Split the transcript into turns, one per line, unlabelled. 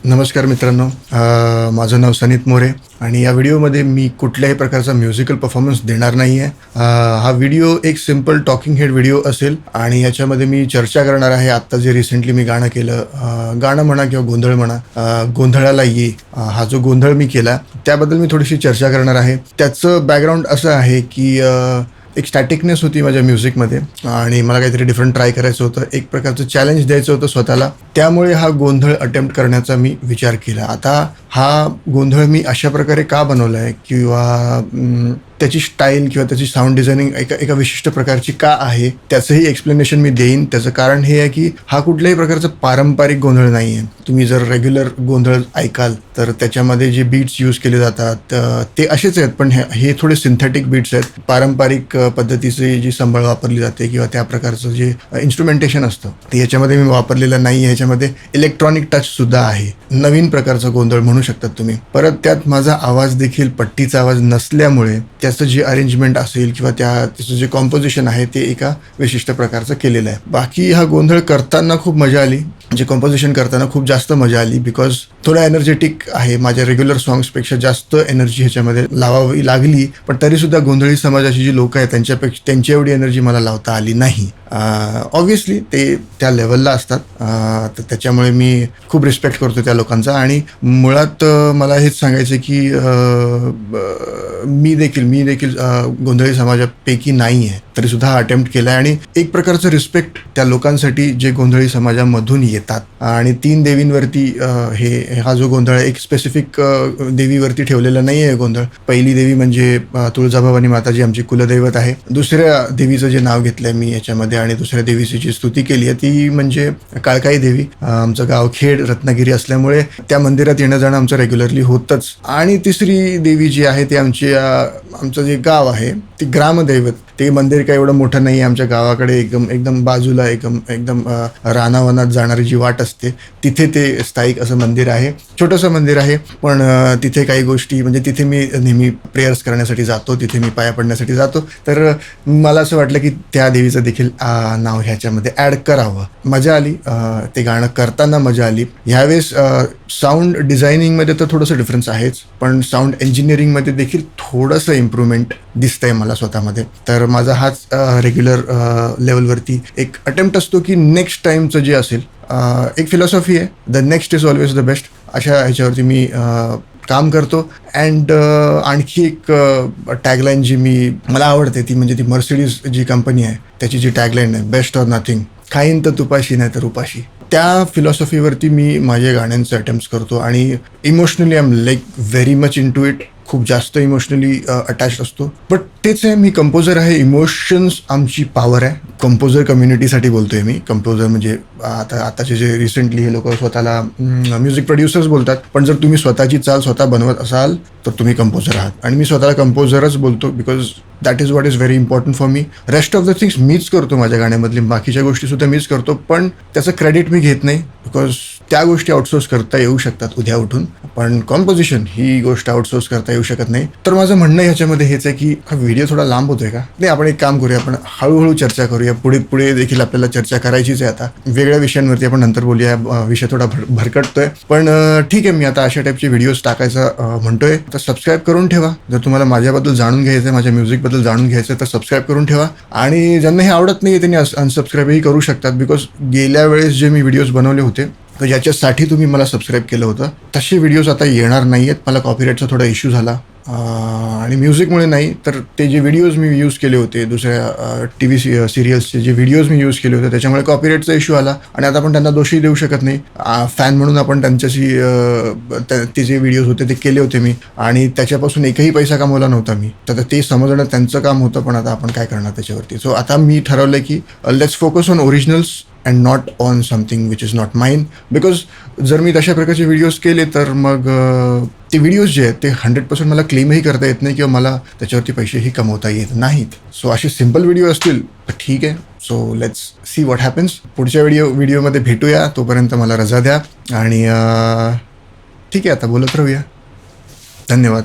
नमस्कार मित्रांनो, माझं नाव सनीत मोरे आणि या व्हिडिओमध्ये मी कुठल्याही प्रकारचा म्युझिकल परफॉर्मन्स देणार नाही आहे. हा व्हिडिओ एक सिम्पल टॉकिंग हेड व्हिडिओ असेल आणि याच्यामध्ये मी चर्चा करणार आहे. आत्ता जे रिसेंटली मी गाणं केलं, गाणं म्हणा किंवा गोंधळ म्हणा, गोंधळाला ये, हा जो गोंधळ मी केला त्याबद्दल मी थोडीशी चर्चा करणार आहे. त्याचं बॅकग्राऊंड असं आहे की एक स्टॅटिकनेस होती माझ्या म्युझिकमध्ये आणि मला काहीतरी डिफरंट ट्राय करायचं होतं. एक प्रकारचं चॅलेंज द्यायचं होतं स्वतःला. त्यामुळे हा गोंधळ अटेम्प्ट करण्याचा मी विचार केला. आता हा गोंधळ मी अशा प्रकारे का बनवला आहे किंवा त्याची स्टाईल किंवा त्याची साऊंड डिझायनिंग एका विशिष्ट प्रकारची का आहे त्याचंही एक्सप्लेनेशन मी देईन. त्याचं कारण हे आहे की हा कुठल्याही प्रकारचा पारंपरिक गोंधळ नाही आहे. तुम्ही जर रेग्युलर गोंधळ ऐकाल तर त्याच्यामध्ये जे बीट्स यूज केले जातात ते असेच आहेत, पण हे थोडे सिंथेटिक बीट्स आहेत. पारंपरिक पद्धतीची जी संबळ वापरली जाते किंवा त्या प्रकारचं जे इन्स्ट्रुमेंटेशन असतं ते याच्यामध्ये मी वापरलेलं नाही आहे. ह्याच्यामध्ये इलेक्ट्रॉनिक टच सुद्धा आहे. नवीन प्रकारचा गोंधळ म्हणू शकतात तुम्ही. परत त्यात माझा आवाज देखील पट्टीचा आवाज नसल्यामुळे त्याचं जे अरेंजमेंट असेल किंवा त्याचं जे कॉम्पोजिशन आहे ते एका विशिष्ट प्रकारचं केलेलं आहे. बाकी हा गोंधळ करताना खूप मजा आली. जे कॉम्पोजिशन करताना खूप जास्त मजा आली बिकॉज थोडा एनर्जेटिक आहे. माझ्या रेग्युलर सॉंग्सपेक्षा जास्त एनर्जी ह्याच्यामध्ये लावावी लागली, पण तरीसुद्धा गोंधळी समाजाची जी लोक आहेत त्यांची एवढी एनर्जी मला लावता आली नाही. ऑब्व्हियसली ते त्या लेवलला असतात, तर त्याच्यामुळे मी खूप रिस्पेक्ट करतो त्या लोकांचा. आणि मुळात मला हेच सांगायचं की मी देखील गोंधळी समाजापैकी नाही आहे, तरीसुद्धा हा अटेम्प्ट केला आहे. आणि एक प्रकारचं रिस्पेक्ट त्या लोकांसाठी जे गोंधळी समाजामधून येतात. आणि 3 देवींवरती हा जो गोंधळ आहे एक स्पेसिफिक देवीवरती ठेवलेला नाही आहे गोंधळ. पहिली देवी म्हणजे तुळजाभवानी माताजी आमची कुलदैवत आहे. दुसऱ्या देवीचं जे नाव घेतलं आहे मी याच्यामध्ये आणि दुसऱ्या देवीची जी स्तुती केली आहे ती म्हणजे काळकाई देवी. आमचं गाव खेड रत्नागिरी असल्यामुळे त्या मंदिरात येणं जाणं आमचं रेग्युलरली होतंच. आणि तिसरी देवी जी आहे ती आमचं जे गाव आहे ती ग्रामदैवत. ते मंदिर काही एवढं मोठं नाही आहे. आमच्या गावाकडे एकदम बाजूला एकदम रानावनात जाणारी जी वाट असते तिथे ते स्थायिक असं मंदिर आहे. छोटंसं मंदिर आहे, पण तिथे काही गोष्टी म्हणजे तिथे मी नेहमी प्रेयर्स करण्यासाठी जातो, तिथे मी पाया पडण्यासाठी जातो. तर मला असं वाटलं की त्या देवीचं देखील नाव ह्याच्यामध्ये ॲड करावं. मजा आली, ते गाणं करताना मजा आली. ह्यावेळेस साऊंड डिझायनिंगमध्ये तर थोडंसं डिफरन्स आहेच, पण साऊंड इंजिनिअरिंगमध्ये देखील थोडंसं इम्प्रूव्हमेंट दिसतंय मला स्वतःमध्ये. तर माझा हाच रेग्युलर लेवलवरती एक अटेम्प्ट असतो की नेक्स्ट टाईमचं जे असेल, एक फिलॉसॉफी आहे, the next is always the best, अशा ह्याच्यावरती मी काम करतो. अँड आणखी एक टॅगलाईन जी मला आवडते ती म्हणजे ती मर्सिडीज जी कंपनी आहे त्याची जी टॅगलाईन आहे, बेस्ट ऑर नथिंग, खाईन तर तुपाशी नाही तर उपाशी. त्या फिलॉसॉफीवरती मी माझ्या गाण्यांचे अटेम्प्ट्स करतो आणि emotionally I am like very much into it. खूप जास्त इमोशनली अटॅच्ड असतो. बट तेच आहे, मी कंपोजर आहे. इमोशन्स आमची पॉवर आहे. कंपोजर कम्युनिटीसाठी बोलतोय मी. कंपोजर म्हणजे आताचे जे रिसेंटली हे लोक स्वतःला म्युझिक प्रोड्युसर्स बोलतात, पण जर तुम्ही स्वतःची चाल स्वतः बनवत असाल तर तुम्ही कंपोजर आहात. आणि मी स्वतःला कंपोजरच बोलतो because that is what is very important for me. Rest of the things मीच करतो माझ्या गाण्यामधली, बाकीच्या गोष्टीसुद्धा मीच करतो, पण त्याचं क्रेडिट मी घेत नाही बिकॉज त्या गोष्टी आउटसोर्स करता येऊ शकतात उद्या उठून, पण कॉम्पोजिशन ही गोष्ट आउटसोर्स करता येऊ शकत नाही. तर माझं म्हणणं ह्याच्यामध्ये हेच आहे की हा व्हिडिओ थोडा लांब होतोय का नाही, आपण एक काम करूया, आपण हळूहळू चर्चा करूया. पुढे देखील आपल्याला चर्चा करायचीच आहे. आता वेगळ्या विषयांवरती आपण नंतर बोलूया. विषय थोडा भरकटतोय, पण ठीक आहे. मी आता अशा टाईपचे व्हिडिओज टाकायचं म्हणतोय, तर सबस्क्राईब करून ठेवा. जर तुम्हाला माझ्याबद्दल जाणून घ्यायचं आहे, माझ्या म्युझिकबद्दल जाणून घ्यायचं तर सबस्क्राईब करून ठेवा. आणि ज्यांना हे आवडत नाही त्यांनी अनसबस्क्राईबही करू शकतात बिकॉज गेल्या वेळेस जे मी व्हिडिओज बनवले होते तर ज्याच्यासाठी तुम्ही मला सबस्क्राईब केलं होतं तसे व्हिडिओज आता येणार नाही आहेत. मला कॉपीराईटचा थोडा इश्यू झाला आणि म्युझिकमुळे नाही, तर ते जे व्हिडिओज मी यूज केले होते दुसऱ्या TV सिरियल्सचे जे व्हिडिओज मी यूज केले होते त्याच्यामुळे कॉपीराईटचा इश्यू आला आणि आता आपण त्यांना दोषी देऊ शकत नाही. फॅन म्हणून आपण त्यांच्याशी ते जे व्हिडिओज होते ते केले होते मी आणि त्याच्यापासून एकही पैसा कमवला नव्हता मी. तर ते समजणं त्यांचं काम होतं, पण आता आपण काय करणार त्याच्यावरती. सो आता मी ठरवलं की let's focus on originals and not on something which is not mine. Because जर मी तशा प्रकारचे व्हिडिओज केले तर मग ते व्हिडिओज जे आहेत ते 100% मला क्लेमही करता येत नाही किंवा मला त्याच्यावरती पैसेही कमवता येत नाहीत. सो असे सिम्पल व्हिडिओ असतील तर ठीक आहे. So let's see what happens. पुढच्या व्हिडिओमध्ये भेटूया. तोपर्यंत मला रजा द्या आणि ठीक आहे, आता बोलत राहूया. धन्यवाद.